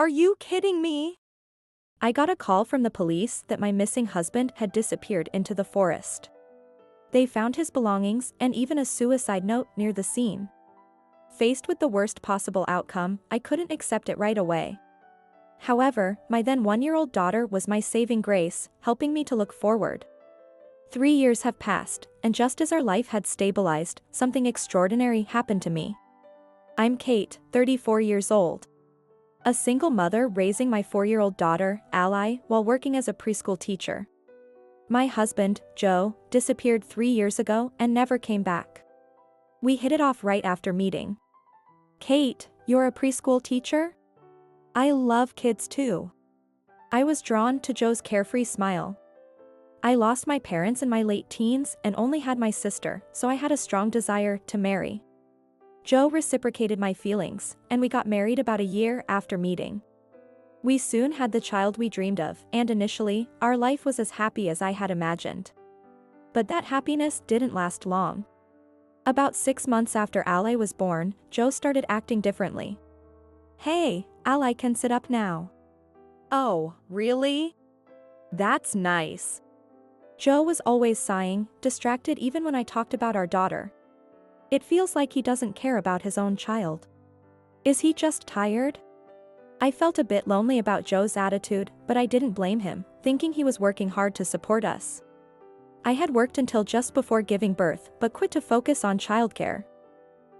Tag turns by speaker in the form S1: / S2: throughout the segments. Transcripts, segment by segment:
S1: Are you kidding me? I got a call from the police that my missing husband had disappeared into the forest. They found his belongings and even a suicide note near the scene. Faced with the worst possible outcome, I couldn't accept it right away. However, my then 1-year-old daughter was my saving grace, helping me to look forward. 3 years have passed, and just as our life had stabilized, something extraordinary happened to me. I'm Kate, 34 years old. A single mother raising my 4-year-old daughter, Ally, while working as a preschool teacher. My husband, Joe, disappeared 3 years ago and never came back. We hit it off right after meeting. Kate, you're a preschool teacher? I love kids too. I was drawn to Joe's carefree smile. I lost my parents in my late teens and only had my sister, so I had a strong desire to marry. Joe reciprocated my feelings, and we got married about a year after meeting. We soon had the child we dreamed of, and initially, our life was as happy as I had imagined. But that happiness didn't last long. About 6 months after Ally was born, Joe started acting differently. Hey, Ally can sit up now. Oh, really? That's nice. Joe was always sighing, distracted even when I talked about our daughter. It feels like he doesn't care about his own child. Is he just tired? I felt a bit lonely about Joe's attitude, but I didn't blame him, thinking he was working hard to support us. I had worked until just before giving birth, but quit to focus on childcare.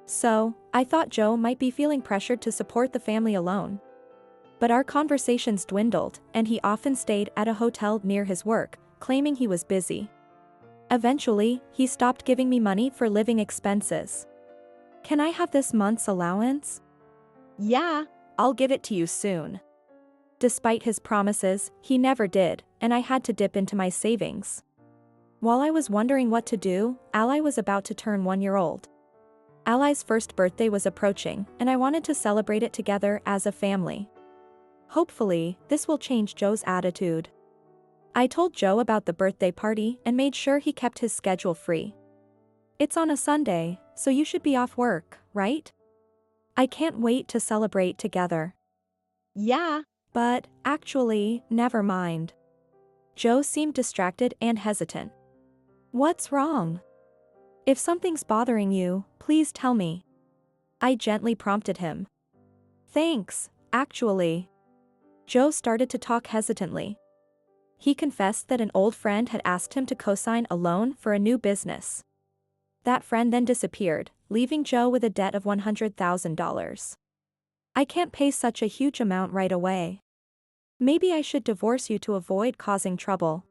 S1: So, I thought Joe might be feeling pressured to support the family alone. But our conversations dwindled, and he often stayed at a hotel near his work, claiming he was busy. Eventually, he stopped giving me money for living expenses. Can I have this month's allowance? Yeah, I'll give it to you soon. Despite his promises, he never did, and I had to dip into my savings. While I was wondering what to do, Ally was about to turn 1 year old. Ally's first birthday was approaching, and I wanted to celebrate it together as a family. Hopefully, this will change Joe's attitude. I told Joe about the birthday party and made sure he kept his schedule free. It's on a Sunday, so you should be off work, right? I can't wait to celebrate together. Yeah, but actually, never mind. Joe seemed distracted and hesitant. What's wrong? If something's bothering you, please tell me. I gently prompted him. Thanks, actually. Joe started to talk hesitantly. He confessed that an old friend had asked him to co-sign a loan for a new business. That friend then disappeared, leaving Joe with a debt of $100,000. I can't pay such a huge amount right away. Maybe I should divorce you to avoid causing trouble.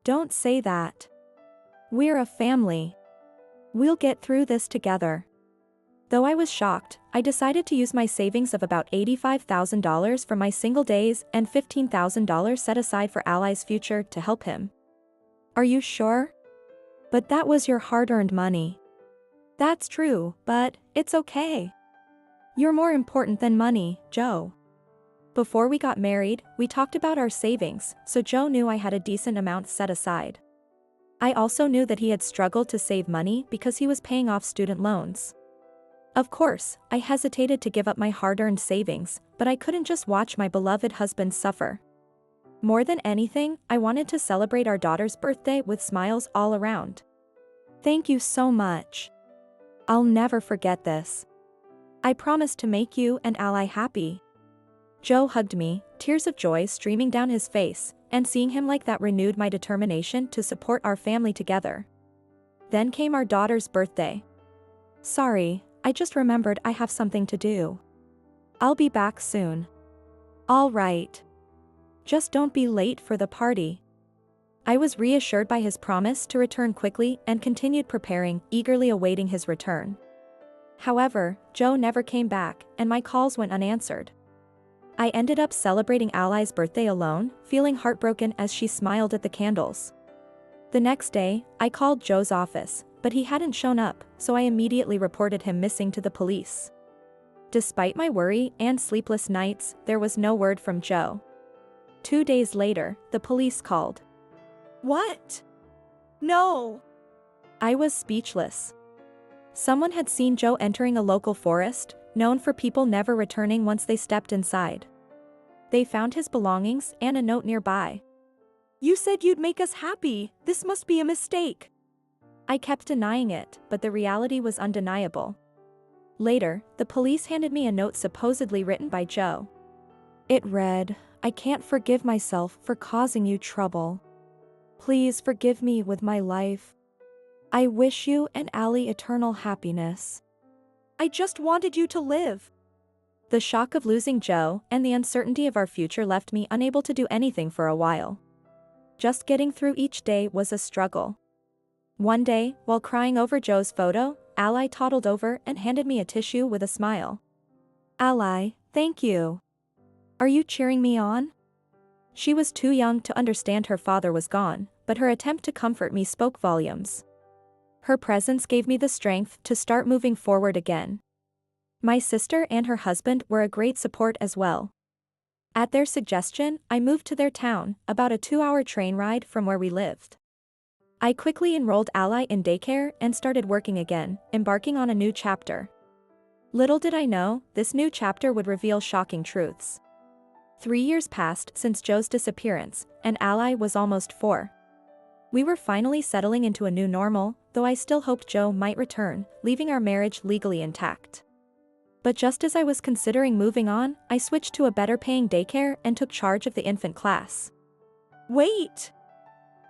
S1: Don't say that. We're a family. We'll get through this together. Though I was shocked, I decided to use my savings of about $85,000 for my single days and $15,000 set aside for Ally's future to help him. Are you sure? But that was your hard-earned money. That's true, but it's okay. You're more important than money, Joe. Before we got married, we talked about our savings, so Joe knew I had a decent amount set aside. I also knew that he had struggled to save money because he was paying off student loans. Of course, I hesitated to give up my hard-earned savings, but I couldn't just watch my beloved husband suffer. More than anything, I wanted to celebrate our daughter's birthday with smiles all around. Thank you so much. I'll never forget this. I promise to make you and Ally happy. Joe hugged me, tears of joy streaming down his face, and seeing him like that renewed my determination to support our family together. Then came our daughter's birthday. Sorry, I just remembered I have something to do. I'll be back soon. All right. Just don't be late for the party. I was reassured by his promise to return quickly and continued preparing, eagerly awaiting his return. However, Joe never came back, and my calls went unanswered. I ended up celebrating Ally's birthday alone, feeling heartbroken as she smiled at the candles. The next day, I called Joe's office, but he hadn't shown up, so I immediately reported him missing to the police. Despite my worry and sleepless nights, there was no word from Joe. 2 days later, the police called. What? No! I was speechless. Someone had seen Joe entering a local forest, known for people never returning once they stepped inside. They found his belongings and a note nearby. "You said you'd make us happy. This must be a mistake." I kept denying it, but the reality was undeniable. Later, the police handed me a note supposedly written by Joe. It read, "I can't forgive myself for causing you trouble. Please forgive me with my life. I wish you and Allie eternal happiness. I just wanted you to live." The shock of losing Joe and the uncertainty of our future left me unable to do anything for a while. Just getting through each day was a struggle. One day, while crying over Joe's photo, Allie toddled over and handed me a tissue with a smile. "Allie, thank you. Are you cheering me on?" She was too young to understand her father was gone, but her attempt to comfort me spoke volumes. Her presence gave me the strength to start moving forward again. My sister and her husband were a great support as well. At their suggestion, I moved to their town, about a 2-hour train ride from where we lived. I quickly enrolled Allie in daycare and started working again, embarking on a new chapter. Little did I know, this new chapter would reveal shocking truths. 3 years passed since Joe's disappearance, and Allie was almost 4. We were finally settling into a new normal, though I still hoped Joe might return, leaving our marriage legally intact. But just as I was considering moving on, I switched to a better-paying daycare and took charge of the infant class. Wait!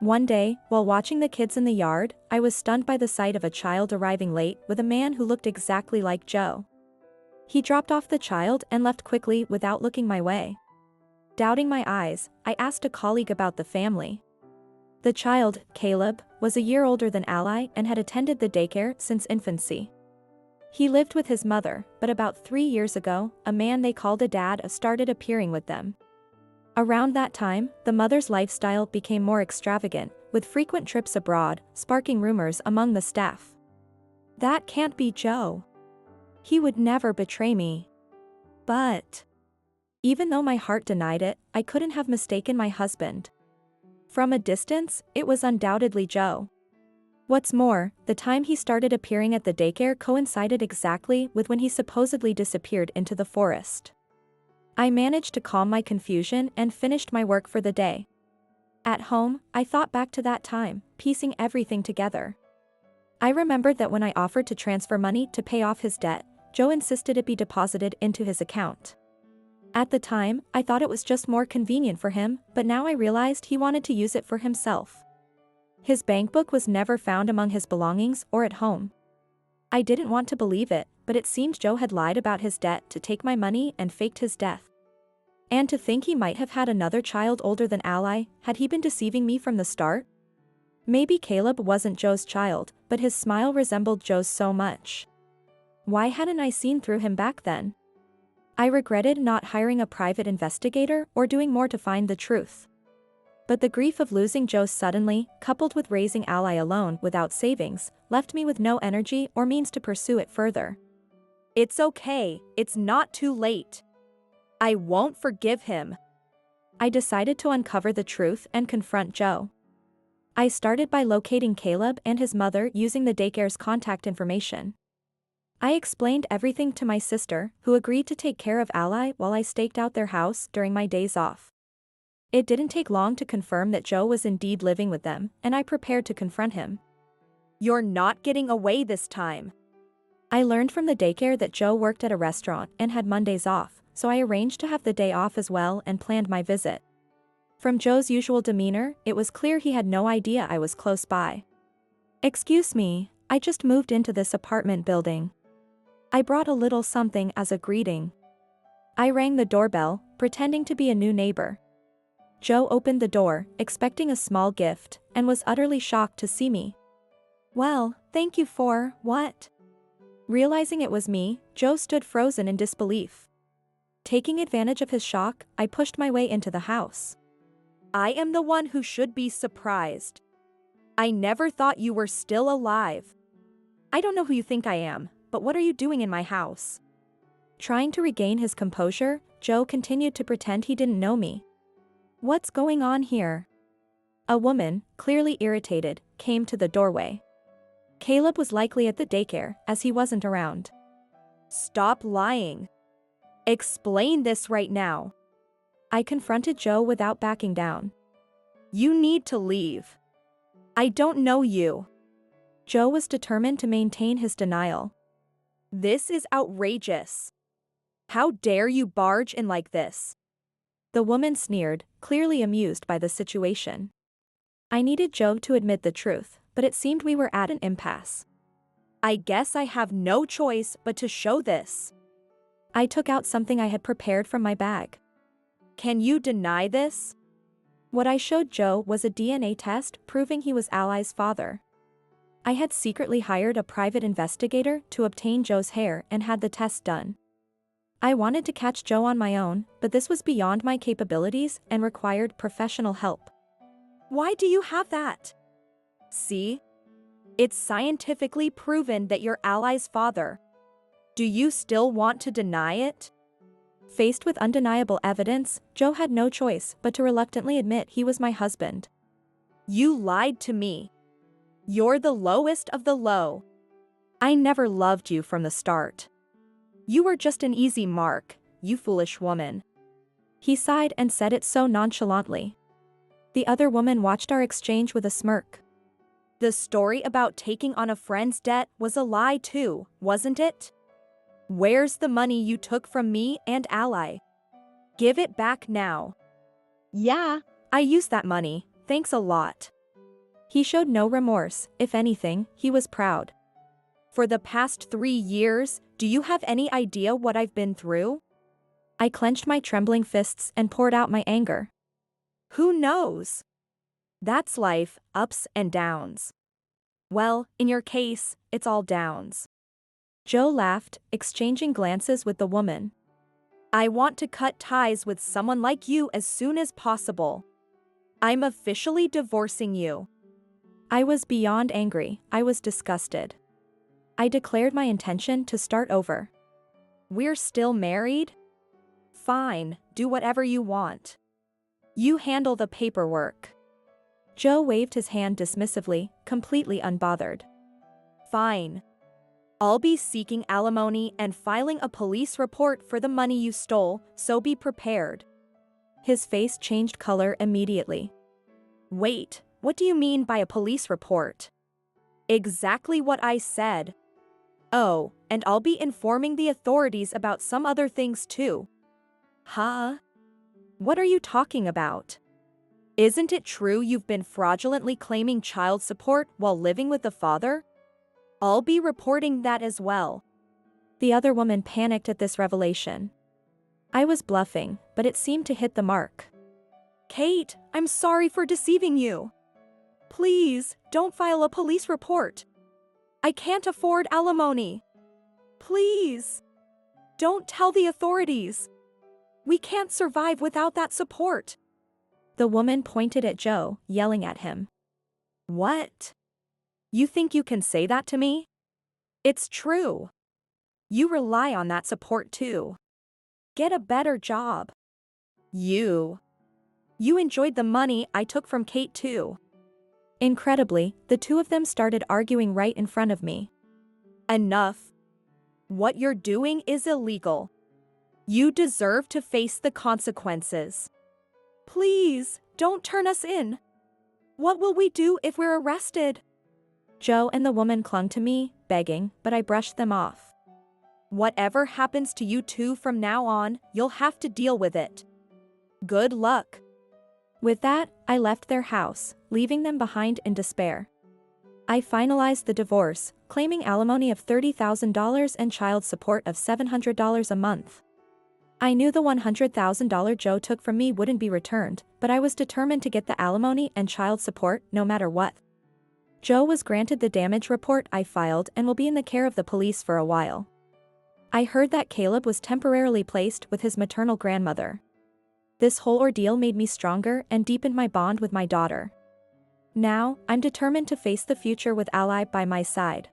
S1: One day, while watching the kids in the yard, I was stunned by the sight of a child arriving late with a man who looked exactly like Joe. He dropped off the child and left quickly without looking my way. Doubting my eyes, I asked a colleague about the family. The child, Caleb, was a year older than Allie and had attended the daycare since infancy. He lived with his mother, but about 3 years ago, a man they called a dad started appearing with them. Around that time, the mother's lifestyle became more extravagant, with frequent trips abroad, sparking rumors among the staff. That can't be Joe. He would never betray me. But even though my heart denied it, I couldn't have mistaken my husband. From a distance, it was undoubtedly Joe. What's more, the time he started appearing at the daycare coincided exactly with when he supposedly disappeared into the forest. I managed to calm my confusion and finished my work for the day. At home, I thought back to that time, piecing everything together. I remembered that when I offered to transfer money to pay off his debt, Joe insisted it be deposited into his account. At the time, I thought it was just more convenient for him, but now I realized he wanted to use it for himself. His bank book was never found among his belongings or at home. I didn't want to believe it, but it seemed Joe had lied about his debt to take my money and faked his death. And to think he might have had another child older than Allie, had he been deceiving me from the start? Maybe Caleb wasn't Joe's child, but his smile resembled Joe's so much. Why hadn't I seen through him back then? I regretted not hiring a private investigator or doing more to find the truth. But the grief of losing Joe suddenly, coupled with raising Allie alone without savings, left me with no energy or means to pursue it further. It's okay, it's not too late. I won't forgive him. I decided to uncover the truth and confront Joe. I started by locating Caleb and his mother using the daycare's contact information. I explained everything to my sister, who agreed to take care of Allie while I staked out their house during my days off. It didn't take long to confirm that Joe was indeed living with them, and I prepared to confront him. You're not getting away this time. I learned from the daycare that Joe worked at a restaurant and had Mondays off, so I arranged to have the day off as well and planned my visit. From Joe's usual demeanor, it was clear he had no idea I was close by. Excuse me, I just moved into this apartment building. I brought a little something as a greeting. I rang the doorbell, pretending to be a new neighbor. Joe opened the door, expecting a small gift, and was utterly shocked to see me. Well, thank you for what? Realizing it was me, Joe stood frozen in disbelief. Taking advantage of his shock, I pushed my way into the house. I am the one who should be surprised. I never thought you were still alive. I don't know who you think I am, but what are you doing in my house? Trying to regain his composure, Joe continued to pretend he didn't know me. What's going on here? A woman, clearly irritated, came to the doorway. Caleb was likely at the daycare, as he wasn't around. Stop lying. Explain this right now. I confronted Joe without backing down. You need to leave. I don't know you. Joe was determined to maintain his denial. This is outrageous. How dare you barge in like this? The woman sneered, clearly amused by the situation. I needed Joe to admit the truth, but it seemed we were at an impasse. I guess I have no choice but to show this. I took out something I had prepared from my bag. Can you deny this? What I showed Joe was a DNA test proving he was Ally's father. I had secretly hired a private investigator to obtain Joe's hair and had the test done. I wanted to catch Joe on my own, but this was beyond my capabilities and required professional help. Why do you have that? See? It's scientifically proven that you're Ally's father. Do you still want to deny it? Faced with undeniable evidence, Joe had no choice but to reluctantly admit he was my husband. You lied to me. You're the lowest of the low. I never loved you from the start. You were just an easy mark, you foolish woman. He sighed and said it so nonchalantly. The other woman watched our exchange with a smirk. The story about taking on a friend's debt was a lie too, wasn't it? Where's the money you took from me and Ally? Give it back now. Yeah, I used that money, thanks a lot. He showed no remorse, if anything, he was proud. For the past 3 years, do you have any idea what I've been through? I clenched my trembling fists and poured out my anger. Who knows? That's life, ups and downs. Well, in your case, it's all downs. Joe laughed, exchanging glances with the woman. I want to cut ties with someone like you as soon as possible. I'm officially divorcing you. I was beyond angry, I was disgusted. I declared my intention to start over. We're still married? Fine, do whatever you want. You handle the paperwork. Joe waved his hand dismissively, completely unbothered. Fine. I'll be seeking alimony and filing a police report for the money you stole, so be prepared. His face changed color immediately. Wait, what do you mean by a police report? Exactly what I said. Oh, and I'll be informing the authorities about some other things too. Huh? What are you talking about? Isn't it true you've been fraudulently claiming child support while living with the father? I'll be reporting that as well. The other woman panicked at this revelation. I was bluffing, but it seemed to hit the mark. Kate, I'm sorry for deceiving you. Please, don't file a police report. I can't afford alimony. Please. Don't tell the authorities. We can't survive without that support. The woman pointed at Joe, yelling at him. What? You think you can say that to me? It's true. You rely on that support too. Get a better job. You enjoyed the money I took from Kate too. Incredibly, the two of them started arguing right in front of me. Enough. What you're doing is illegal. You deserve to face the consequences. Please, don't turn us in. What will we do if we're arrested? Joe and the woman clung to me, begging, but I brushed them off. Whatever happens to you two from now on, you'll have to deal with it. Good luck. With that, I left their house, leaving them behind in despair. I finalized the divorce, claiming alimony of $30,000 and child support of $700 a month. I knew the $100,000 Joe took from me wouldn't be returned, but I was determined to get the alimony and child support no matter what. Joe was granted the damage report I filed and will be in the care of the police for a while. I heard that Caleb was temporarily placed with his maternal grandmother. This whole ordeal made me stronger and deepened my bond with my daughter. Now, I'm determined to face the future with Ally by my side.